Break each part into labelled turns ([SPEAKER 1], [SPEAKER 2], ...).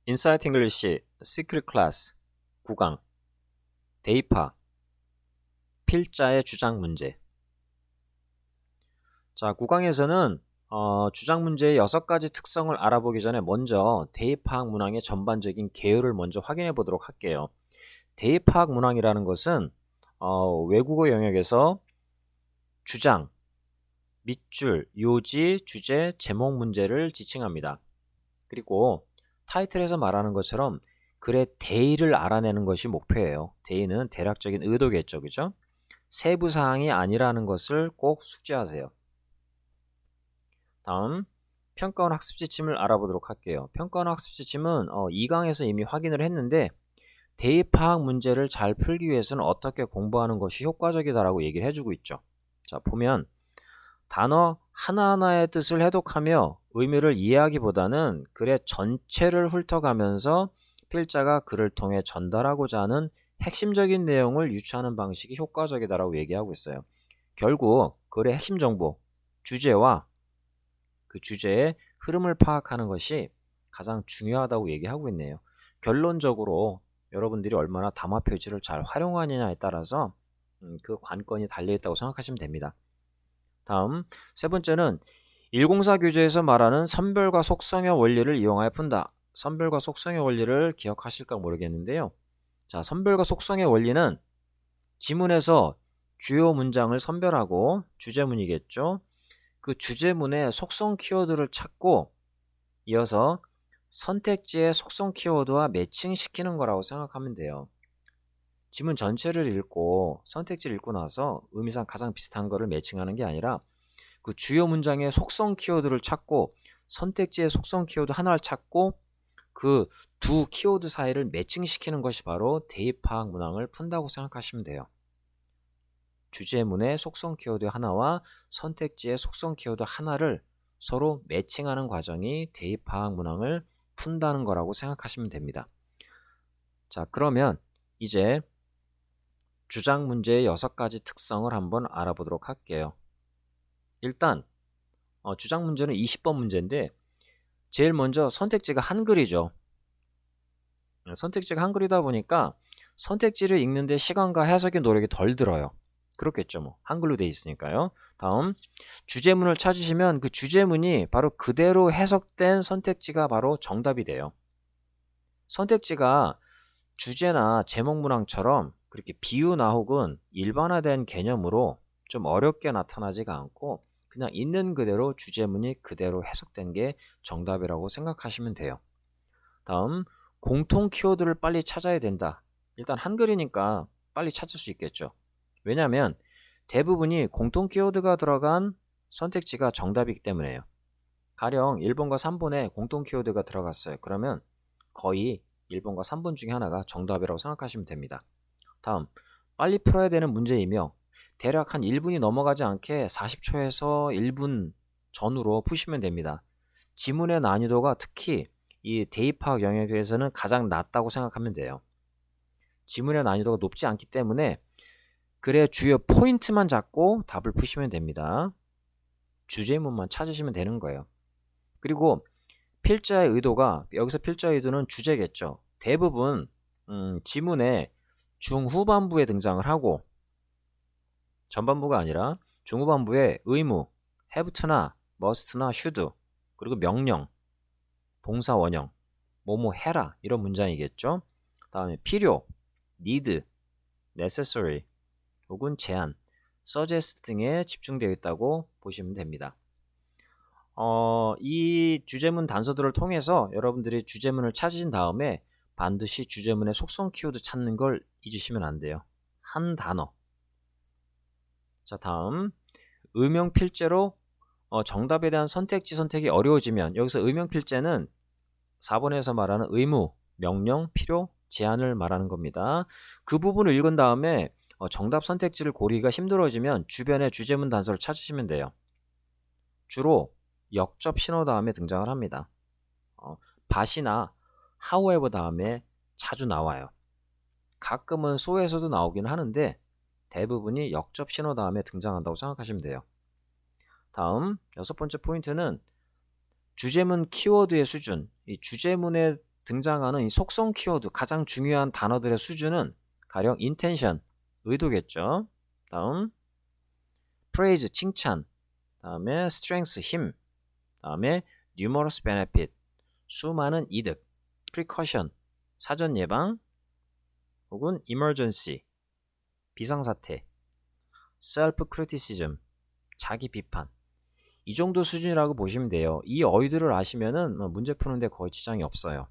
[SPEAKER 1] 인사이트 잉글리시 시크릿 클래스 9강 대입학 필자의 주장 문제. 자, 9강에서는 주장 문제의 6가지 특성을 알아보기 전에 먼저 대입학 문항의 전반적인 개요를 먼저 확인해 보도록 할게요. 대입학 문항이라는 것은 외국어 영역에서 주장, 밑줄, 요지, 주제, 제목 문제를 지칭합니다. 그리고 타이틀에서 말하는 것처럼 글의 대의를 알아내는 것이 목표예요. 대의는 대략적인 의도겠죠, 그죠? 세부 사항이 아니라는 것을 꼭 숙지하세요. 다음, 평가원 학습 지침을 알아보도록 할게요. 평가원 학습 지침은 2강에서 이미 확인을 했는데 대입학 문제를 잘 풀기 위해서는 어떻게 공부하는 것이 효과적이다라고 얘기를 해주고 있죠. 자, 보면 단어 하나하나의 뜻을 해독하며 의미를 이해하기보다는 글의 전체를 훑어가면서 필자가 글을 통해 전달하고자 하는 핵심적인 내용을 유추하는 방식이 효과적이다라고 얘기하고 있어요. 결국 글의 핵심 정보, 주제와 그 주제의 흐름을 파악하는 것이 가장 중요하다고 얘기하고 있네요. 결론적으로 여러분들이 얼마나 담화 표지를 잘 활용하느냐에 따라서 그 관건이 달려있다고 생각하시면 됩니다. 다음, 세 번째는 104 교재에서 말하는 선별과 속성의 원리를 이용하여 푼다. 선별과 속성의 원리를 기억하실까 모르겠는데요. 자, 선별과 속성의 원리는 지문에서 주요 문장을 선별하고 주제문이겠죠. 그 주제문의 속성 키워드를 찾고 이어서 선택지의 속성 키워드와 매칭시키는 거라고 생각하면 돼요. 지문 전체를 읽고 선택지를 읽고 나서 의미상 가장 비슷한 거를 매칭하는 게 아니라 그 주요 문장의 속성 키워드를 찾고 선택지의 속성 키워드 하나를 찾고 그 두 키워드 사이를 매칭시키는 것이 바로 대입학 문항을 푼다고 생각하시면 돼요. 주제문의 속성 키워드 하나와 선택지의 속성 키워드 하나를 서로 매칭하는 과정이 대입학 문항을 푼다는 거라고 생각하시면 됩니다. 자, 그러면 이제 주장 문제의 6가지 특성을 한번 알아보도록 할게요. 일단 주장 문제는 20번 문제인데 제일 먼저 선택지가 한글이죠. 선택지가 한글이다 보니까 선택지를 읽는데 시간과 해석의 노력이 덜 들어요. 그렇겠죠, 뭐 한글로 돼 있으니까요. 다음, 주제문을 찾으시면 그 주제문이 바로 그대로 해석된 선택지가 바로 정답이 돼요. 선택지가 주제나 제목 문항처럼 그렇게 비유나 혹은 일반화된 개념으로 좀 어렵게 나타나지가 않고 그냥 있는 그대로 주제문이 그대로 해석된 게 정답이라고 생각하시면 돼요. 다음, 공통 키워드를 빨리 찾아야 된다. 일단 한글이니까 빨리 찾을 수 있겠죠. 왜냐하면 대부분이 공통 키워드가 들어간 선택지가 정답이기 때문에요. 가령 1번과 3번에 공통 키워드가 들어갔어요. 그러면 거의 1번과 3번 중에 하나가 정답이라고 생각하시면 됩니다. 다음, 빨리 풀어야 되는 문제이며 대략 한 1분이 넘어가지 않게 40초에서 1분 전후로 푸시면 됩니다. 지문의 난이도가 특히 이 대입학 영역에서는 가장 낮다고 생각하면 돼요. 지문의 난이도가 높지 않기 때문에 글의 주요 포인트만 잡고 답을 푸시면 됩니다. 주제문만 찾으시면 되는 거예요. 그리고 필자의 의도가, 여기서 필자의 의도는 주제겠죠. 대부분 지문의 중후반부에 등장을 하고 전반부가 아니라 중후반부에 의무, have to나 must나 should, 그리고 명령, 동사 원형, 뭐뭐 해라 이런 문장이겠죠. 다음에 필요, need, necessary, 혹은 제안, suggest 등에 집중되어 있다고 보시면 됩니다. 이 주제문 단서들을 통해서 여러분들이 주제문을 찾으신 다음에 반드시 주제문의 속성 키워드 찾는 걸 잊으시면 안 돼요. 한 단어. 자, 다음, 의명 필제로 정답에 대한 선택지 선택이 어려워지면, 여기서 의명 필제는 4번에서 말하는 의무, 명령, 필요, 제한을 말하는 겁니다. 그 부분을 읽은 다음에 정답 선택지를 고르기가 힘들어지면 주변의 주제문 단서를 찾으시면 돼요. 주로 역접 신호 다음에 등장을 합니다. bat이나 however 다음에 자주 나와요. 가끔은 so에서도 나오긴 하는데 대부분이 역접 신호 다음에 등장한다고 생각하시면 돼요. 다음 6번째 포인트는 주제문 키워드의 수준. 이 주제문에 등장하는 이 속성 키워드 가장 중요한 단어들의 수준은 가령 intention, 의도겠죠. 다음 praise, 칭찬, 다음에 strength, 힘, 다음에 numerous benefit, 수많은 이득, precaution, 사전 예방, 혹은 emergency, 비상사태, self-criticism, 자기 비판. 이 정도 수준이라고 보시면 돼요. 이 어휘들을 아시면은 문제 푸는데 거의 지장이 없어요.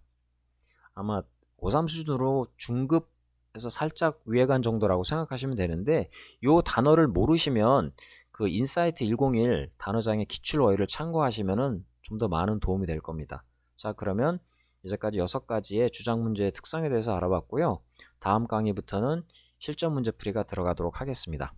[SPEAKER 1] 아마 고3 수준으로 중급에서 살짝 위에 간 정도라고 생각하시면 되는데, 이 단어를 모르시면 그 인사이트 101 단어장의 기출 어휘를 참고하시면은 좀 더 많은 도움이 될 겁니다. 자, 그러면 이제까지 6가지의 주장 문제의 특성에 대해서 알아봤고요. 다음 강의부터는 실전 문제 풀이가 들어가도록 하겠습니다.